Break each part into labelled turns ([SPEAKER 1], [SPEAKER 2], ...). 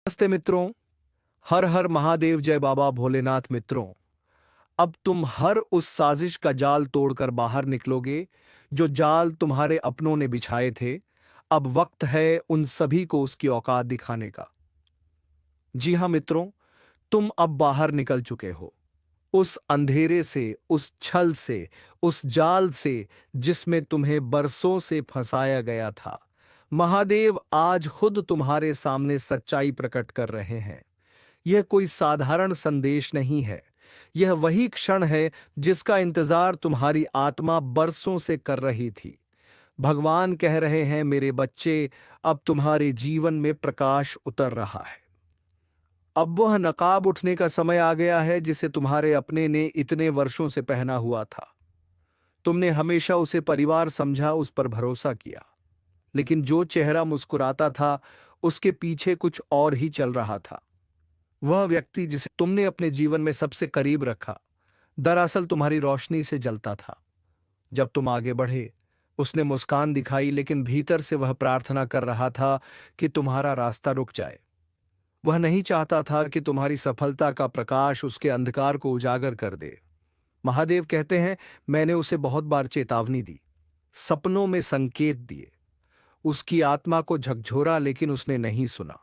[SPEAKER 1] नमस्ते मित्रों। हर हर महादेव, जय बाबा भोलेनाथ। मित्रों, अब तुम हर उस साजिश का जाल तोड़कर बाहर निकलोगे जो जाल तुम्हारे अपनों ने बिछाए थे। अब वक्त है उन सभी को उसकी औकात दिखाने का। जी हां मित्रों, तुम अब बाहर निकल चुके हो उस अंधेरे से, उस छल से, उस जाल से जिसमें तुम्हें बरसों से फंसाया गया था। महादेव आज खुद तुम्हारे सामने सच्चाई प्रकट कर रहे हैं। यह कोई साधारण संदेश नहीं है। यह वही क्षण है जिसका इंतजार तुम्हारी आत्मा बरसों से कर रही थी। भगवान कह रहे हैं, मेरे बच्चे, अब तुम्हारे जीवन में प्रकाश उतर रहा है। अब वह नकाब उठने का समय आ गया है जिसे तुम्हारे अपने ने इतने वर्षों से पहना हुआ था। तुमने हमेशा उसे परिवार समझा, उस पर भरोसा किया, लेकिन जो चेहरा मुस्कुराता था उसके पीछे कुछ और ही चल रहा था। वह व्यक्ति जिसे तुमने अपने जीवन में सबसे करीब रखा, दरअसल तुम्हारी रोशनी से जलता था। जब तुम आगे बढ़े, उसने मुस्कान दिखाई, लेकिन भीतर से वह प्रार्थना कर रहा था कि तुम्हारा रास्ता रुक जाए। वह नहीं चाहता था कि तुम्हारी सफलता का प्रकाश उसके अंधकार को उजागर कर दे। महादेव कहते हैं, मैंने उसे बहुत बार चेतावनी दी, सपनों में संकेत दिए, उसकी आत्मा को झकझोरा, लेकिन उसने नहीं सुना।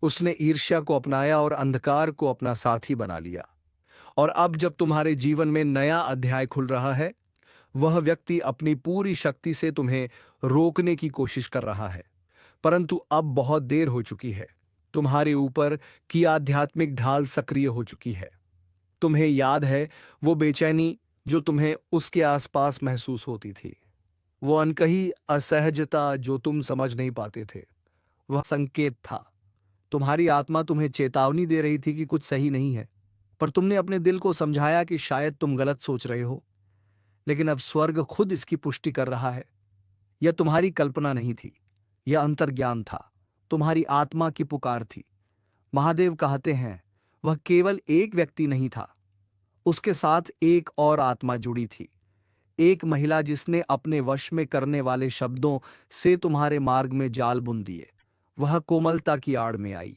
[SPEAKER 1] उसने ईर्ष्या को अपनाया और अंधकार को अपना साथी बना लिया। और अब जब तुम्हारे जीवन में नया अध्याय खुल रहा है, वह व्यक्ति अपनी पूरी शक्ति से तुम्हें रोकने की कोशिश कर रहा है, परंतु अब बहुत देर हो चुकी है। तुम्हारे ऊपर की आध्यात्मिक ढाल सक्रिय हो चुकी है। तुम्हें याद है वो बेचैनी जो तुम्हें उसके आसपास महसूस होती थी, वो अनकही असहजता जो तुम समझ नहीं पाते थे। वह संकेत था। तुम्हारी आत्मा तुम्हें चेतावनी दे रही थी कि कुछ सही नहीं है, पर तुमने अपने दिल को समझाया कि शायद तुम गलत सोच रहे हो। लेकिन अब स्वर्ग खुद इसकी पुष्टि कर रहा है। यह तुम्हारी कल्पना नहीं थी, यह अंतर्ज्ञान था, तुम्हारी आत्मा की पुकार थी। महादेव कहते हैं, वह केवल एक व्यक्ति नहीं था, उसके साथ एक और आत्मा जुड़ी थी। एक महिला जिसने अपने वश में करने वाले शब्दों से तुम्हारे मार्ग में जाल बुन दिए। वह कोमलता की आड़ में आई,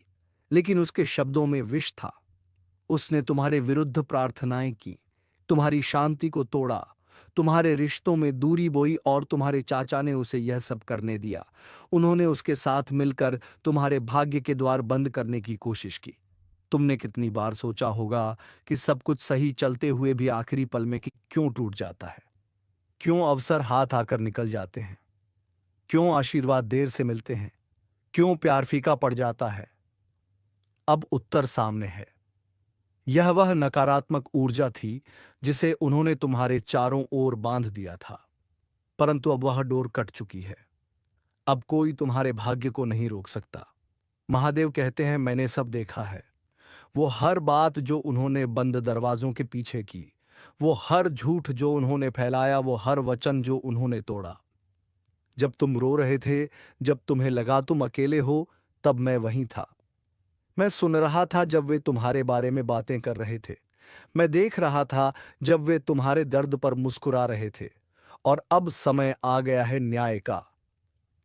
[SPEAKER 1] लेकिन उसके शब्दों में विष था। उसने तुम्हारे विरुद्ध प्रार्थनाएं की, तुम्हारी शांति को तोड़ा, तुम्हारे रिश्तों में दूरी बोई, और तुम्हारे चाचा ने उसे यह सब करने दिया। उन्होंने उसके साथ मिलकर तुम्हारे भाग्य के द्वार बंद करने की कोशिश की। तुमने कितनी बार सोचा होगा कि सब कुछ सही चलते हुए भी आखिरी पल में कि क्यों टूट जाता है, क्यों अवसर हाथ आकर निकल जाते हैं, क्यों आशीर्वाद देर से मिलते हैं, क्यों प्यार फीका पड़ जाता है। अब उत्तर सामने है। यह वह नकारात्मक ऊर्जा थी जिसे उन्होंने तुम्हारे चारों ओर बांध दिया था, परंतु अब वह डोर कट चुकी है। अब कोई तुम्हारे भाग्य को नहीं रोक सकता। महादेव कहते हैं, मैंने सब देखा है। वो हर बात जो उन्होंने बंद दरवाजों के पीछे की, वो हर झूठ जो उन्होंने फैलाया, वो हर वचन जो उन्होंने तोड़ा। जब तुम रो रहे थे, जब तुम्हें लगा तुम अकेले हो, तब मैं वहीं था। मैं सुन रहा था जब वे तुम्हारे बारे में बातें कर रहे थे। मैं देख रहा था जब वे तुम्हारे दर्द पर मुस्कुरा रहे थे। और अब समय आ गया है न्याय का।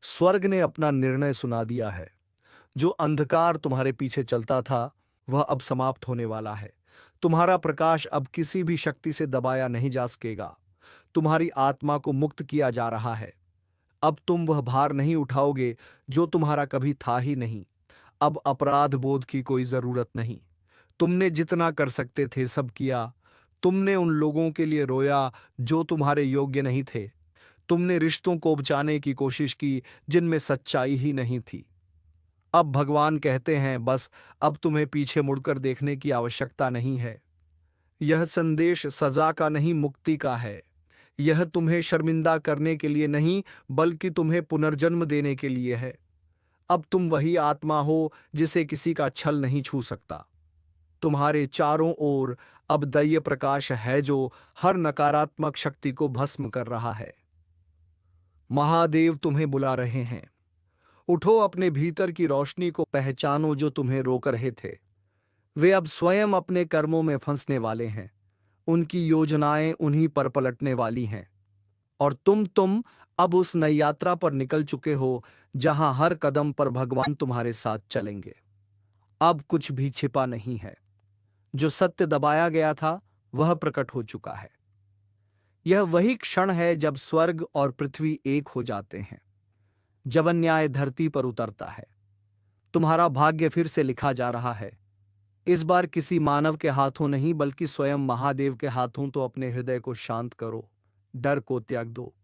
[SPEAKER 1] स्वर्ग ने अपना निर्णय सुना दिया है। जो अंधकार तुम्हारे पीछे चलता था, वह अब समाप्त होने वाला है। तुम्हारा प्रकाश अब किसी भी शक्ति से दबाया नहीं जा सकेगा। तुम्हारी आत्मा को मुक्त किया जा रहा है। अब तुम वह भार नहीं उठाओगे जो तुम्हारा कभी था ही नहीं। अब अपराध बोध की कोई जरूरत नहीं। तुमने जितना कर सकते थे सब किया। तुमने उन लोगों के लिए रोया जो तुम्हारे योग्य नहीं थे। तुमने रिश्तों को बचाने की कोशिश की जिनमें सच्चाई ही नहीं थी। अब भगवान कहते हैं, बस अब तुम्हें पीछे मुड़कर देखने की आवश्यकता नहीं है। यह संदेश सजा का नहीं, मुक्ति का है। यह तुम्हें शर्मिंदा करने के लिए नहीं, बल्कि तुम्हें पुनर्जन्म देने के लिए है। अब तुम वही आत्मा हो जिसे किसी का छल नहीं छू सकता। तुम्हारे चारों ओर अब दैय प्रकाश है जो हर नकारात्मक शक्ति को भस्म कर रहा है। महादेव तुम्हें बुला रहे हैं। उठो, अपने भीतर की रोशनी को पहचानो जो तुम्हें रोक रहे थे। वे अब स्वयं अपने कर्मों में फंसने वाले हैं। उनकी योजनाएं उन्हीं पर पलटने वाली हैं। और तुम अब उस नई यात्रा पर निकल चुके हो जहां हर कदम पर भगवान तुम्हारे साथ चलेंगे। अब कुछ भी छिपा नहीं है। जो सत्य दबाया गया था वह प्रकट हो चुका है। यह वही क्षण है जब स्वर्ग और पृथ्वी एक हो जाते हैं, जब अन्याय धरती पर उतरता है। तुम्हारा भाग्य फिर से लिखा जा रहा है। इस बार किसी मानव के हाथों नहीं, बल्कि स्वयं महादेव के हाथों। तो अपने हृदय को शांत करो, डर को त्याग दो।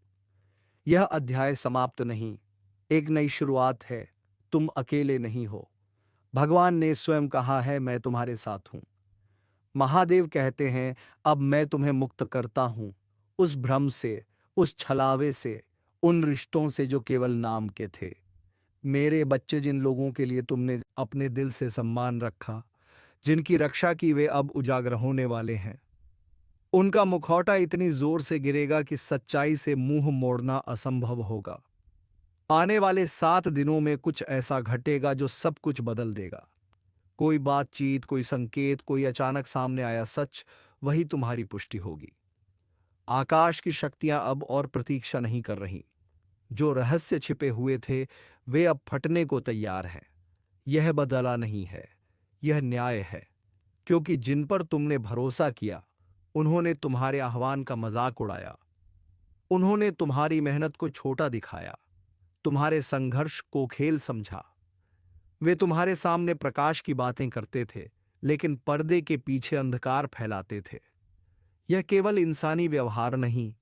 [SPEAKER 1] यह अध्याय समाप्त नहीं, एक नई शुरुआत है। तुम अकेले नहीं हो। भगवान ने स्वयं कहा है, मैं तुम्हारे साथ हूं। महादेव कहते हैं, अब मैं तुम्हें मुक्त करता हूं उस भ्रम से, उस छलावे से, उन रिश्तों से जो केवल नाम के थे। मेरे बच्चे, जिन लोगों के लिए तुमने अपने दिल से सम्मान रखा, जिनकी रक्षा की, वे अब उजागर होने वाले हैं। उनका मुखौटा इतनी जोर से गिरेगा कि सच्चाई से मुंह मोड़ना असंभव होगा। आने वाले 7 दिनों में कुछ ऐसा घटेगा जो सब कुछ बदल देगा। कोई बातचीत, कोई संकेत, कोई अचानक सामने आया सच, वही तुम्हारी पुष्टि होगी। आकाश की शक्तियां अब और प्रतीक्षा नहीं कर रही। जो रहस्य छिपे हुए थे वे अब फटने को तैयार हैं। यह बदला नहीं है, यह न्याय है। क्योंकि जिन पर तुमने भरोसा किया, उन्होंने तुम्हारे आह्वान का मजाक उड़ाया। उन्होंने तुम्हारी मेहनत को छोटा दिखाया, तुम्हारे संघर्ष को खेल समझा। वे तुम्हारे सामने प्रकाश की बातें करते थे, लेकिन पर्दे के पीछे अंधकार फैलाते थे। यह केवल इंसानी व्यवहार नहीं,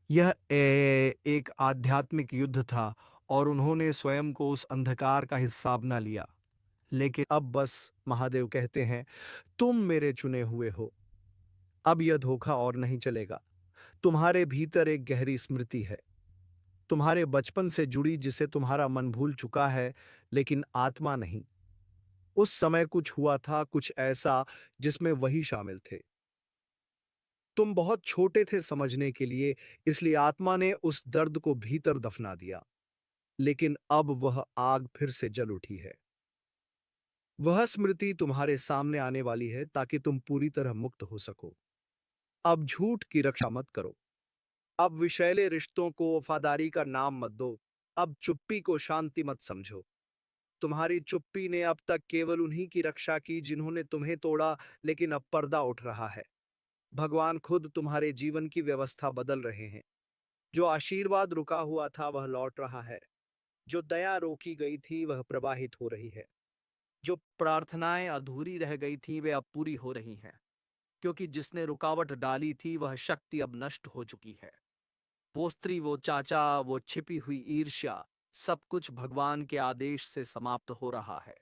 [SPEAKER 1] यह एक आध्यात्मिक युद्ध था, और उन्होंने स्वयं को उस अंधकार का हिस्सा बना लिया। लेकिन अब बस, महादेव कहते हैं, तुम मेरे चुने हुए हो। अब यह धोखा और नहीं चलेगा। तुम्हारे भीतर एक गहरी स्मृति है, तुम्हारे बचपन से जुड़ी, जिसे तुम्हारा मन भूल चुका है, लेकिन आत्मा नहीं। उस समय कुछ हुआ था, कुछ ऐसा जिसमें वही शामिल थे। तुम बहुत छोटे थे समझने के लिए, इसलिए आत्मा ने उस दर्द को भीतर दफना दिया। लेकिन अब वह आग फिर से जल उठी है। वह स्मृति तुम्हारे सामने आने वाली है, ताकि तुम पूरी तरह मुक्त हो सको। अब झूठ की रक्षा मत करो। अब विषैले रिश्तों को वफादारी का नाम मत दो। अब चुप्पी को शांति मत समझो। तुम्हारी चुप्पी ने अब तक केवल उन्हीं की रक्षा की जिन्होंने तुम्हें तोड़ा, लेकिन अब पर्दा उठ रहा है। भगवान खुद तुम्हारे जीवन की व्यवस्था बदल रहे हैं। जो आशीर्वाद रुका हुआ था वह लौट रहा है। जो दया रोकी गई थी वह प्रवाहित हो रही है। जो प्रार्थनाएं अधूरी रह गई थी वे अब पूरी हो रही हैं। क्योंकि जिसने रुकावट डाली थी वह शक्ति अब नष्ट हो चुकी है। वो स्त्री, वो चाचा, वो छिपी हुई ईर्ष्या, सब कुछ भगवान के आदेश से समाप्त हो रहा है।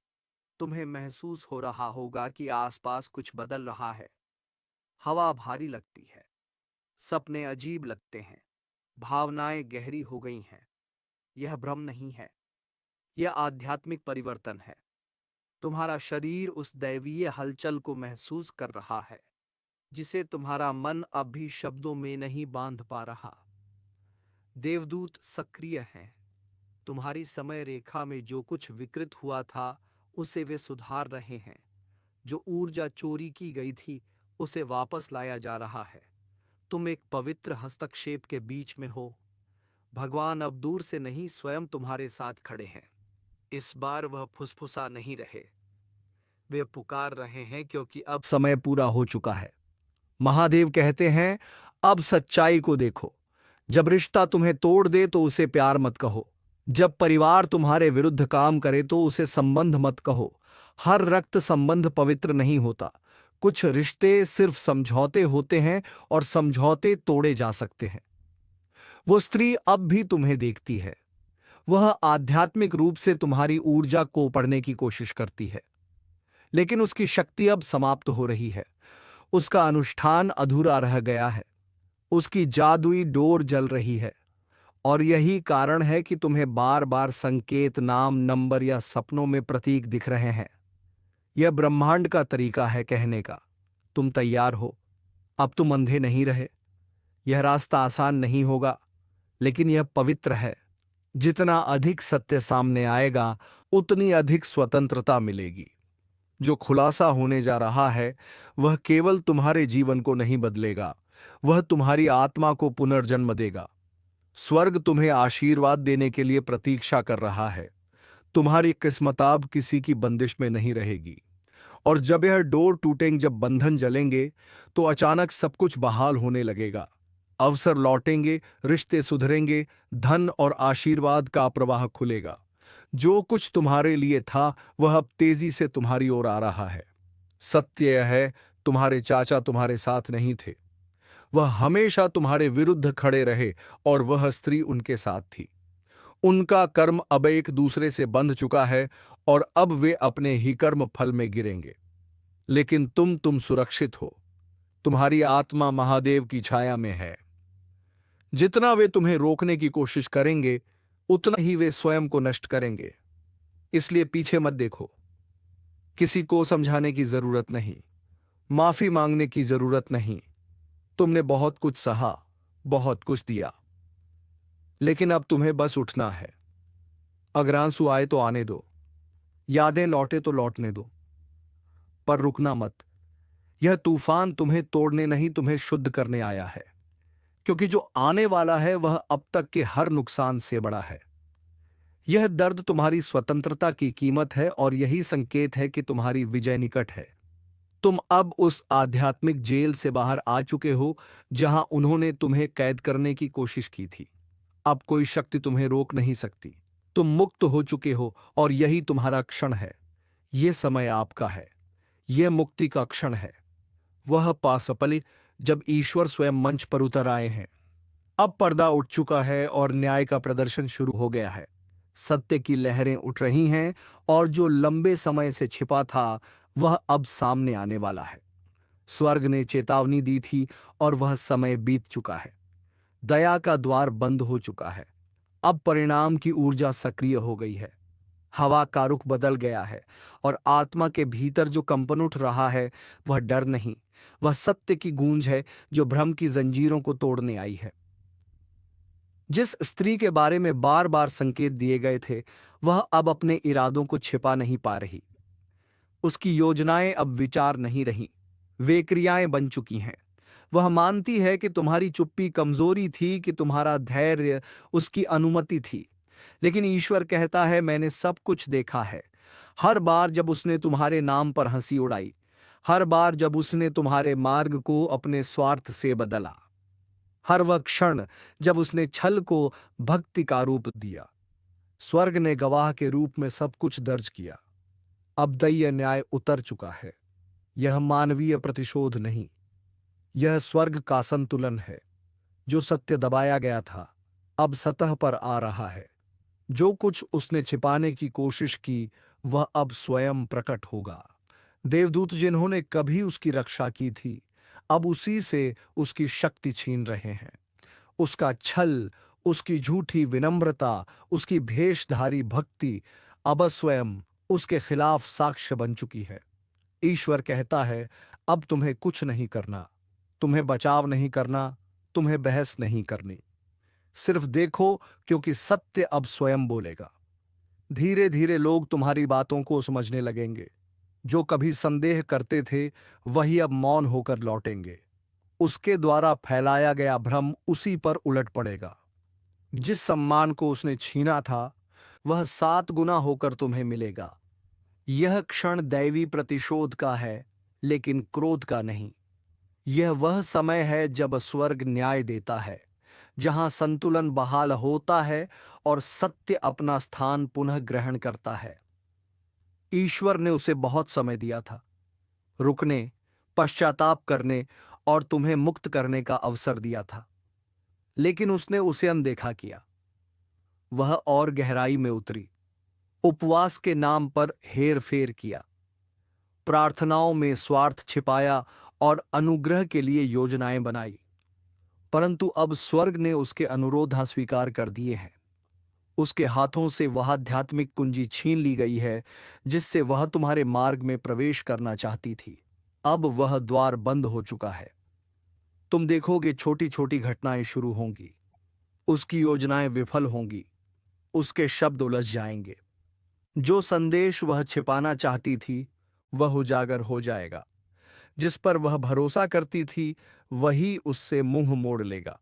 [SPEAKER 1] तुम्हें महसूस हो रहा होगा कि आसपास कुछ बदल रहा है। हवा भारी लगती है, सपने अजीब लगते हैं, भावनाएं गहरी हो गई हैं। यह भ्रम नहीं है, यह आध्यात्मिक परिवर्तन है। तुम्हारा शरीर उस दैवीय हलचल को महसूस कर रहा है, जिसे तुम्हारा मन अब भी शब्दों में नहीं बांध पा रहा। देवदूत सक्रिय हैं। तुम्हारी समय रेखा में जो कुछ विकृत हुआ था उसे वे सुधार रहे हैं। जो ऊर्जा चोरी की गई थी उसे वापस लाया जा रहा है। तुम एक पवित्र हस्तक्षेप के बीच में हो। भगवान अब दूर से नहीं, स्वयं तुम्हारे साथ खड़े हैं। इस बार वह फुसफुसा नहीं रहे, वे पुकार रहे हैं, क्योंकि अब समय पूरा हो चुका है। महादेव कहते हैं, अब सच्चाई को देखो। जब रिश्ता तुम्हें तोड़ दे तो उसे प्यार मत कहो। जब परिवार तुम्हारे विरुद्ध काम करे तो उसे संबंध मत कहो। हर रक्त संबंध पवित्र नहीं होता। कुछ रिश्ते सिर्फ समझौते होते हैं, और समझौते तोड़े जा सकते हैं। वो स्त्री अब भी तुम्हें देखती है। वह आध्यात्मिक रूप से तुम्हारी ऊर्जा को पढ़ने की कोशिश करती है, लेकिन उसकी शक्ति अब समाप्त हो रही है। उसका अनुष्ठान अधूरा रह गया है। उसकी जादुई डोर जल रही है। और यही कारण है कि तुम्हें बार बार संकेत, नाम, नंबर या सपनों में प्रतीक दिख रहे हैं। यह ब्रह्मांड का तरीका है कहने का, तुम तैयार हो। अब तुम अंधे नहीं रहे। यह रास्ता आसान नहीं होगा, लेकिन यह पवित्र है। जितना अधिक सत्य सामने आएगा, उतनी अधिक स्वतंत्रता मिलेगी। जो खुलासा होने जा रहा है वह केवल तुम्हारे जीवन को नहीं बदलेगा, वह तुम्हारी आत्मा को पुनर्जन्म देगा। स्वर्ग तुम्हें आशीर्वाद देने के लिए प्रतीक्षा कर रहा है। तुम्हारी किस्मत अब किसी की बंदिश में नहीं रहेगी। और जब यह डोर टूटेंगे, जब बंधन जलेंगे, तो अचानक सब कुछ बहाल होने लगेगा। अवसर लौटेंगे, रिश्ते सुधरेंगे, धन और आशीर्वाद का प्रवाह खुलेगा। जो कुछ तुम्हारे लिए था वह अब तेजी से तुम्हारी ओर आ रहा है। सत्य यह है, तुम्हारे चाचा तुम्हारे साथ नहीं थे। वह हमेशा तुम्हारे विरुद्ध खड़े रहे और वह स्त्री उनके साथ थी। उनका कर्म अब एक दूसरे से बंध चुका है और अब वे अपने ही कर्म फल में गिरेंगे। लेकिन तुम सुरक्षित हो। तुम्हारी आत्मा महादेव की छाया में है। जितना वे तुम्हें रोकने की कोशिश करेंगे, उतना ही वे स्वयं को नष्ट करेंगे। इसलिए पीछे मत देखो। किसी को समझाने की जरूरत नहीं, माफी मांगने की जरूरत नहीं। तुमने बहुत कुछ सहा, बहुत कुछ दिया, लेकिन अब तुम्हें बस उठना है। अगर आंसू आए तो आने दो, यादें लौटे तो लौटने दो, पर रुकना मत। यह तूफान तुम्हें तोड़ने नहीं, तुम्हें शुद्ध करने आया है। क्योंकि जो आने वाला है वह अब तक के हर नुकसान से बड़ा है। यह दर्द तुम्हारी स्वतंत्रता की कीमत है और यही संकेत है कि तुम्हारी विजय निकट है। तुम अब उस आध्यात्मिक जेल से बाहर आ चुके हो जहां उन्होंने तुम्हें कैद करने की कोशिश की थी। अब कोई शक्ति तुम्हें रोक नहीं सकती। तुम मुक्त हो चुके हो और यही तुम्हारा क्षण है। यह समय आपका है। यह मुक्ति का क्षण है। वह पासपली जब ईश्वर स्वयं मंच पर उतर आए हैं। अब पर्दा उठ चुका है और न्याय का प्रदर्शन शुरू हो गया है। सत्य की लहरें उठ रही हैं और जो लंबे समय से छिपा था वह अब सामने आने वाला है। स्वर्ग ने चेतावनी दी थी और वह समय बीत चुका है। दया का द्वार बंद हो चुका है। अब परिणाम की ऊर्जा सक्रिय हो गई है। हवा का रुख बदल गया है और आत्मा के भीतर जो कंपन उठ रहा है वह डर नहीं, वह सत्य की गूंज है जो भ्रम की जंजीरों को तोड़ने आई है। जिस स्त्री के बारे में बार बार संकेत दिए गए थे वह अब अपने इरादों को छिपा नहीं पा रही। उसकी योजनाएं अब विचार नहीं रहीं, वे क्रियाएं बन चुकी हैं। वह मानती है कि तुम्हारी चुप्पी कमजोरी थी, कि तुम्हारा धैर्य उसकी अनुमति थी। लेकिन ईश्वर कहता है, मैंने सब कुछ देखा है। हर बार जब उसने तुम्हारे नाम पर हंसी उड़ाई, हर बार जब उसने तुम्हारे मार्ग को अपने स्वार्थ से बदला, हर वह क्षण जब उसने छल को भक्ति का रूप दिया। स्वर्ग ने गवाह के रूप में सब कुछ दर्ज किया। अब दैय न्याय उतर चुका है। यह मानवीय प्रतिशोध नहीं, यह स्वर्ग का संतुलन है। जो सत्य दबाया गया था अब सतह पर आ रहा है। जो कुछ उसने छिपाने की कोशिश की वह अब स्वयं प्रकट होगा। देवदूत जिन्होंने कभी उसकी रक्षा की थी अब उसी से उसकी शक्ति छीन रहे हैं। उसका छल, उसकी झूठी विनम्रता, उसकी भेषधारी भक्ति अब स्वयं उसके खिलाफ साक्ष्य बन चुकी है। ईश्वर कहता है, अब तुम्हें कुछ नहीं करना, तुम्हें बचाव नहीं करना, तुम्हें बहस नहीं करनी। सिर्फ देखो, क्योंकि सत्य अब स्वयं बोलेगा। धीरे धीरे लोग तुम्हारी बातों को समझने लगेंगे। जो कभी संदेह करते थे वही अब मौन होकर लौटेंगे। उसके द्वारा फैलाया गया भ्रम उसी पर उलट पड़ेगा। जिस सम्मान को उसने छीना था वह 7 गुना होकर तुम्हें मिलेगा। यह क्षण दैवी प्रतिशोध का है, लेकिन क्रोध का नहीं। यह वह समय है जब स्वर्ग न्याय देता है, जहां संतुलन बहाल होता है और सत्य अपना स्थान पुनः ग्रहण करता है। ईश्वर ने उसे बहुत समय दिया था, रुकने, पश्चाताप करने और तुम्हें मुक्त करने का अवसर दिया था, लेकिन उसने उसे अनदेखा किया। वह और गहराई में उतरी, उपवास के नाम पर हेर फेर किया, प्रार्थनाओं में स्वार्थ छिपाया और अनुग्रह के लिए योजनाएं बनाई। परंतु अब स्वर्ग ने उसके अनुरोध स्वीकार कर दिए हैं। उसके हाथों से वह आध्यात्मिक कुंजी छीन ली गई है जिससे वह तुम्हारे मार्ग में प्रवेश करना चाहती थी। अब वह द्वार बंद हो चुका है। तुम देखोगे छोटी छोटी घटनाएं शुरू होंगी, उसकी योजनाएं विफल होंगी, उसके शब्द उलझ जाएंगे। जो संदेश वह छिपाना चाहती थी वह उजागर हो जाएगा। जिस पर वह भरोसा करती थी वही उससे मुंह मोड़ लेगा।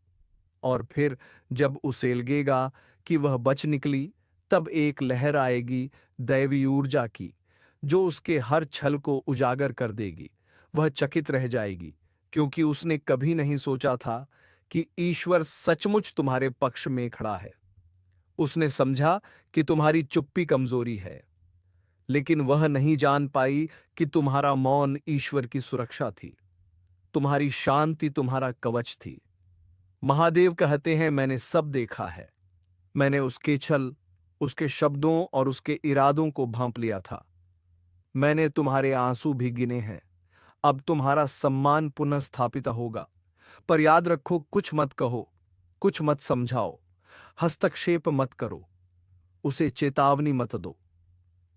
[SPEAKER 1] और फिर जब उसे लगेगा कि वह बच निकली, तब एक लहर आएगी दैवी ऊर्जा की, जो उसके हर छल को उजागर कर देगी। वह चकित रह जाएगी, क्योंकि उसने कभी नहीं सोचा था कि ईश्वर सचमुच तुम्हारे पक्ष में खड़ा है। उसने समझा कि तुम्हारी चुप्पी कमजोरी है, लेकिन वह नहीं जान पाई कि तुम्हारा मौन ईश्वर की सुरक्षा थी। तुम्हारी शांति तुम्हारा कवच थी। महादेव कहते हैं, मैंने सब देखा है। मैंने उसके छल, उसके शब्दों और उसके इरादों को भांप लिया था। मैंने तुम्हारे आंसू भी गिने हैं। अब तुम्हारा सम्मान पुनः स्थापित होगा। पर याद रखो, कुछ मत कहो, कुछ मत समझाओ, हस्तक्षेप मत करो, उसे चेतावनी मत दो।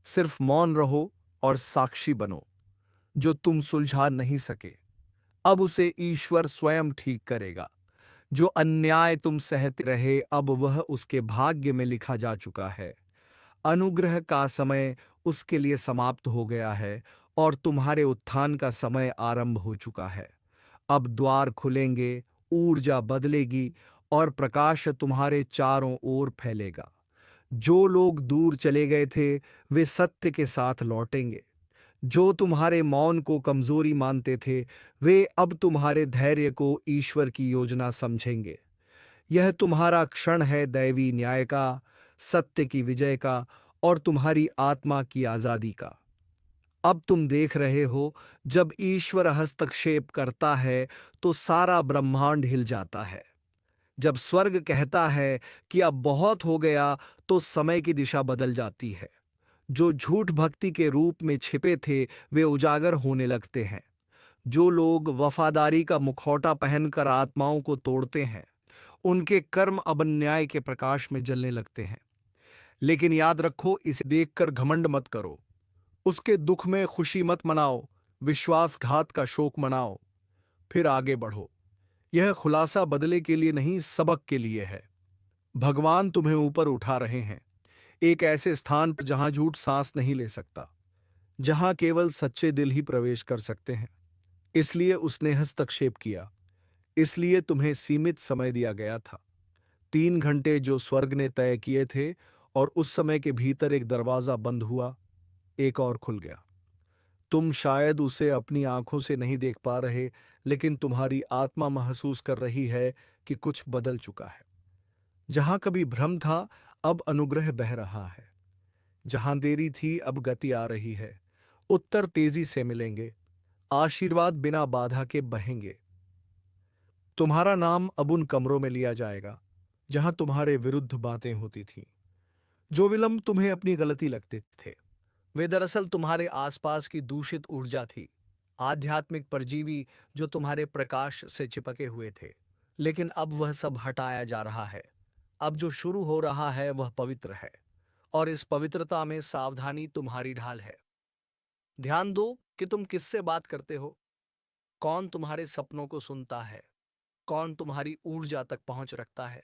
[SPEAKER 1] सिर्फ मौन रहो और साक्षी बनो। जो तुम सुलझा नहीं सके, अब उसे ईश्वर स्वयं ठीक करेगा। जो अन्याय तुम सहते रहे, अब वह उसके भाग्य में लिखा जा चुका है। अनुग्रह का समय उसके लिए समाप्त हो गया है और तुम्हारे उत्थान का समय आरंभ हो चुका है। अब द्वार खुलेंगे, ऊर्जा बदलेगी और प्रकाश तुम्हारे चारों ओर फैलेगा। जो लोग दूर चले गए थे, वे सत्य के साथ लौटेंगे। जो तुम्हारे मौन को कमजोरी मानते थे, वे अब तुम्हारे धैर्य को ईश्वर की योजना समझेंगे। यह तुम्हारा क्षण है दैवी न्याय का, सत्य की विजय का और तुम्हारी आत्मा की आजादी का। अब तुम देख रहे हो, जब ईश्वर हस्तक्षेप करता है तो सारा ब्रह्मांड हिल जाता है। जब स्वर्ग कहता है कि अब बहुत हो गया, तो समय की दिशा बदल जाती है। जो झूठ भक्ति के रूप में छिपे थे, वे उजागर होने लगते हैं। जो लोग वफादारी का मुखौटा पहनकर आत्माओं को तोड़ते हैं, उनके कर्म अब न्याय के प्रकाश में जलने लगते हैं। लेकिन याद रखो, इसे देखकर घमंड मत करो, उसके दुख में खुशी मत मनाओ, विश्वासघात का शोक मनाओ, फिर आगे बढ़ो। यह खुलासा बदले के लिए नहीं, सबक के लिए है। भगवान तुम्हें ऊपर उठा रहे हैं, एक ऐसे स्थान पर जहां झूठ सांस नहीं ले सकता, जहां केवल सच्चे दिल ही प्रवेश कर सकते हैं। इसलिए उसने हस्तक्षेप किया, इसलिए तुम्हें सीमित समय दिया गया था। 3 घंटे जो स्वर्ग ने तय किए थे, और उस समय के भीतर एक दरवाजा बंद हुआ, एक और खुल गया। तुम शायद उसे अपनी आंखों से नहीं देख पा रहे, लेकिन तुम्हारी आत्मा महसूस कर रही है कि कुछ बदल चुका है। जहां कभी भ्रम था, अब अनुग्रह बह रहा है। जहां देरी थी, अब गति आ रही है। उत्तर तेजी से मिलेंगे, आशीर्वाद बिना बाधा के बहेंगे। तुम्हारा नाम अब उन कमरों में लिया जाएगा जहां तुम्हारे विरुद्ध बातें होती थीं। जो विलंब तुम्हें अपनी गलती लगते थे, वे दरअसल तुम्हारे आसपास की दूषित ऊर्जा थी, आध्यात्मिक परजीवी जो तुम्हारे प्रकाश से चिपके हुए थे। लेकिन अब वह सब हटाया जा रहा है। अब जो शुरू हो रहा है वह पवित्र है, और इस पवित्रता में सावधानी तुम्हारी ढाल है। ध्यान दो कि तुम किससे बात करते हो, कौन तुम्हारे सपनों को सुनता है, कौन तुम्हारी ऊर्जा तक पहुंच रखता है।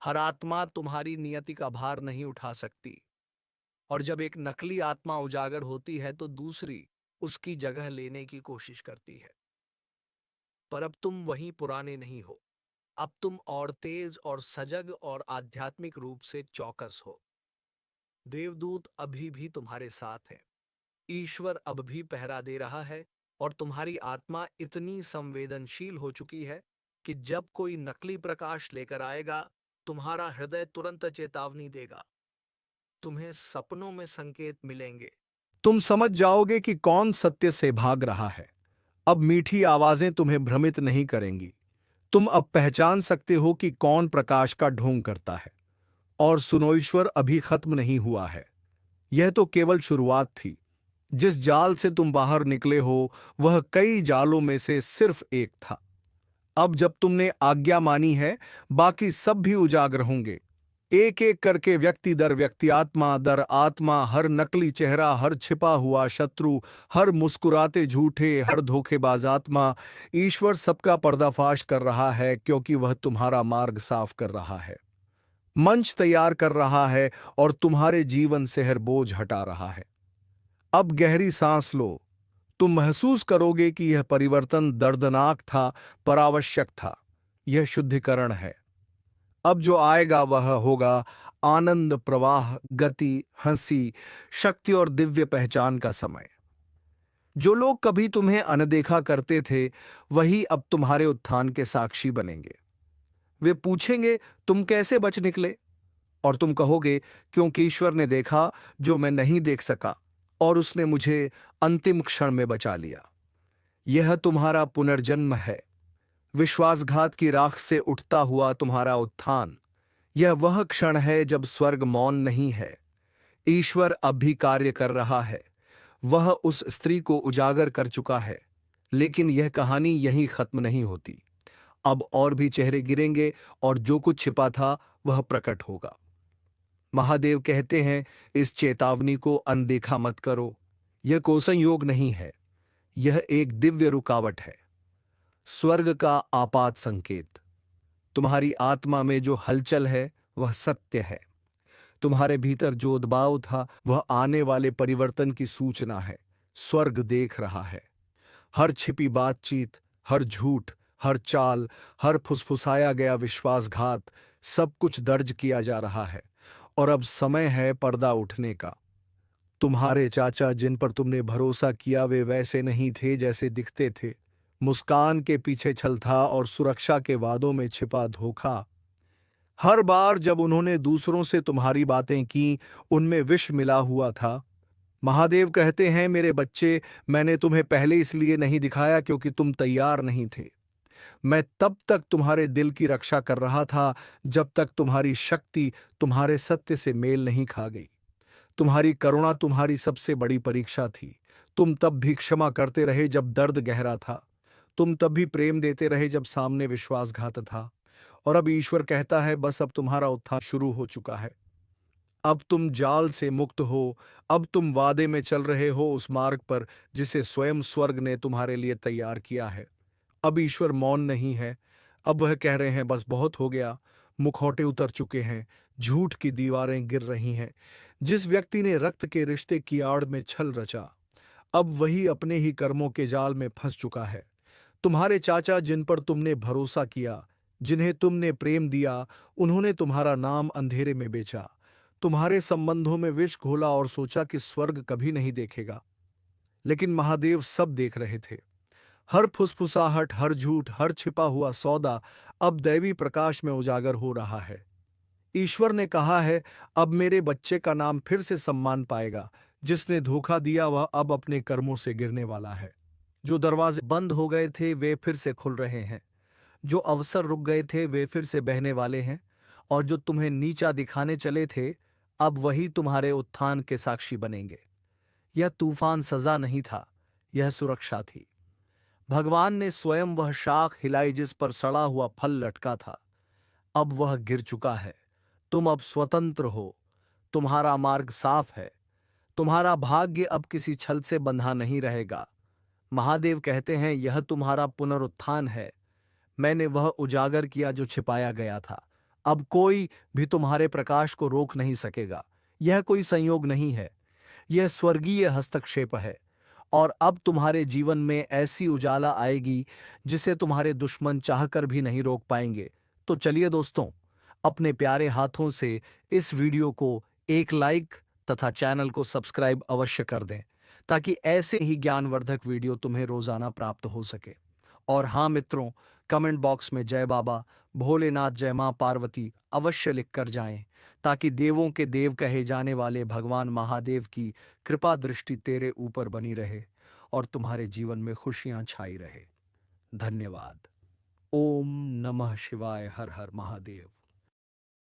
[SPEAKER 1] हर आत्मा तुम्हारी नियति का भार नहीं उठा सकती, और जब एक नकली आत्मा उजागर होती है तो दूसरी उसकी जगह लेने की कोशिश करती है। पर अब तुम वही पुराने नहीं हो। अब तुम और तेज और सजग और आध्यात्मिक रूप से चौकस हो। देवदूत अभी भी तुम्हारे साथ हैं। ईश्वर अब भी पहरा दे रहा है, और तुम्हारी आत्मा इतनी संवेदनशील हो चुकी है कि जब कोई नकली प्रकाश लेकर आएगा, तुम्हारा हृदय तुरंत चेतावनी देगा। तुम्हें सपनों में संकेत मिलेंगे। तुम समझ जाओगे कि कौन सत्य से भाग रहा है। अब मीठी आवाजें तुम्हें भ्रमित नहीं करेंगी। तुम अब पहचान सकते हो कि कौन प्रकाश का ढोंग करता है। और सुनो, ईश्वर अभी खत्म नहीं हुआ है। यह तो केवल शुरुआत थी। जिस जाल से तुम बाहर निकले हो, वह कई जालों में से सिर्फ एक था। अब जब तुमने आज्ञा मानी है, बाकी सब भी उजागर होंगे। एक एक करके, व्यक्ति दर व्यक्ति, आत्मा दर आत्मा, हर नकली चेहरा, हर छिपा हुआ शत्रु, हर मुस्कुराते झूठे, हर धोखेबाज आत्मा। ईश्वर सबका पर्दाफाश कर रहा है, क्योंकि वह तुम्हारा मार्ग साफ कर रहा है, मंच तैयार कर रहा है, और तुम्हारे जीवन से हर बोझ हटा रहा है। अब गहरी सांस लो। तुम महसूस करोगे कि यह परिवर्तन दर्दनाक था, पर आवश्यक था। यह शुद्धिकरण है। अब जो आएगा वह होगा आनंद प्रवाह, गति, हंसी, शक्ति और दिव्य पहचान का समय। जो लोग कभी तुम्हें अनदेखा करते थे, वही अब तुम्हारे उत्थान के साक्षी बनेंगे। वे पूछेंगे, तुम कैसे बच निकले? और तुम कहोगे, क्योंकि ईश्वर ने देखा जो मैं नहीं देख सका, और उसने मुझे अंतिम क्षण में बचा लिया। यह तुम्हारा पुनर्जन्म है, विश्वासघात की राख से उठता हुआ तुम्हारा उत्थान। यह वह क्षण है जब स्वर्ग मौन नहीं है, ईश्वर अब भी कार्य कर रहा है। वह उस स्त्री को उजागर कर चुका है, लेकिन यह कहानी यहीं खत्म नहीं होती। अब और भी चेहरे गिरेंगे और जो कुछ छिपा था वह प्रकट होगा। महादेव कहते हैं, इस चेतावनी को अनदेखा मत करो। यह कोई संयोग नहीं है, यह एक दिव्य रुकावट है, स्वर्ग का आपात संकेत। तुम्हारी आत्मा में जो हलचल है वह सत्य है। तुम्हारे भीतर जो उद्भाव था वह आने वाले परिवर्तन की सूचना है। स्वर्ग देख रहा है। हर छिपी बातचीत, हर झूठ, हर चाल, हर फुसफुसाया गया विश्वासघात, सब कुछ दर्ज किया जा रहा है। और अब समय है पर्दा उठने का। तुम्हारे चाचा जिन पर तुमने भरोसा किया वे वैसे नहीं थे जैसे दिखते थे। मुस्कान के पीछे छल था और सुरक्षा के वादों में छिपा धोखा। हर बार जब उन्होंने दूसरों से तुम्हारी बातें की, उनमें विष मिला हुआ था। महादेव कहते हैं, मेरे बच्चे, मैंने तुम्हें पहले इसलिए नहीं दिखाया क्योंकि तुम तैयार नहीं थे। मैं तब तक तुम्हारे दिल की रक्षा कर रहा था जब तक तुम्हारी शक्ति तुम्हारे सत्य से मेल नहीं खा गई। तुम्हारी करुणा तुम्हारी सबसे बड़ी परीक्षा थी। तुम तब भी क्षमा करते रहे जब दर्द गहरा था। तुम तब भी प्रेम देते रहे जब सामने विश्वासघात था। और अब ईश्वर कहता है, बस अब तुम्हारा उत्थान शुरू हो चुका है। अब तुम जाल से मुक्त हो। अब तुम वादे में चल रहे हो उस मार्ग पर जिसे स्वयं स्वर्ग ने तुम्हारे लिए तैयार किया है। अब ईश्वर मौन नहीं है। अब वह कह रहे हैं, बस बहुत हो गया। मुखौटे उतर चुके हैं, झूठ की दीवारें गिर रही हैं। जिस व्यक्ति ने रक्त के रिश्ते की आड़ में छल रचा, अब वही अपने ही कर्मों के जाल में फंस चुका है। तुम्हारे चाचा जिन पर तुमने भरोसा किया, जिन्हें तुमने प्रेम दिया, उन्होंने तुम्हारा नाम अंधेरे में बेचा। तुम्हारे संबंधों में विष घोला और सोचा कि स्वर्ग कभी नहीं देखेगा। लेकिन महादेव सब देख रहे थे। हर फुसफुसाहट, हर झूठ, हर छिपा हुआ सौदा अब दैवी प्रकाश में उजागर हो रहा है। ईश्वर ने कहा है, अब मेरे बच्चे का नाम फिर से सम्मान पाएगा। जिसने धोखा दिया वह अब अपने कर्मों से गिरने वाला है। जो दरवाजे बंद हो गए थे वे फिर से खुल रहे हैं। जो अवसर रुक गए थे वे फिर से बहने वाले हैं। और जो तुम्हें नीचा दिखाने चले थे, अब वही तुम्हारे उत्थान के साक्षी बनेंगे। यह तूफान सजा नहीं था, यह सुरक्षा थी। भगवान ने स्वयं वह शाख हिलाई जिस पर सड़ा हुआ फल लटका था। अब वह गिर चुका है। तुम अब स्वतंत्र हो। तुम्हारा मार्ग साफ है। तुम्हारा भाग्य अब किसी छल से बंधा नहीं रहेगा। महादेव कहते हैं, यह तुम्हारा पुनरुत्थान है। मैंने वह उजागर किया जो छिपाया गया था। अब कोई भी तुम्हारे प्रकाश को रोक नहीं सकेगा। यह कोई संयोग नहीं है, यह स्वर्गीय हस्तक्षेप है। और अब तुम्हारे जीवन में ऐसी उजाला आएगी जिसे तुम्हारे दुश्मन चाहकर भी नहीं रोक पाएंगे। तो चलिए दोस्तों, अपने प्यारे हाथों से इस वीडियो को एक लाइक तथा चैनल को सब्सक्राइब अवश्य कर दें, ताकि ऐसे ही ज्ञानवर्धक वीडियो तुम्हें रोजाना प्राप्त हो सके। और हाँ मित्रों, कमेंट बॉक्स में जय बाबा भोलेनाथ, जय मां पार्वती अवश्य लिख कर जाएं, ताकि देवों के देव कहे जाने वाले भगवान महादेव की कृपा दृष्टि तेरे ऊपर बनी रहे और तुम्हारे जीवन में खुशियां छाई रहे। धन्यवाद। ओम नमः शिवाय। हर हर महादेव।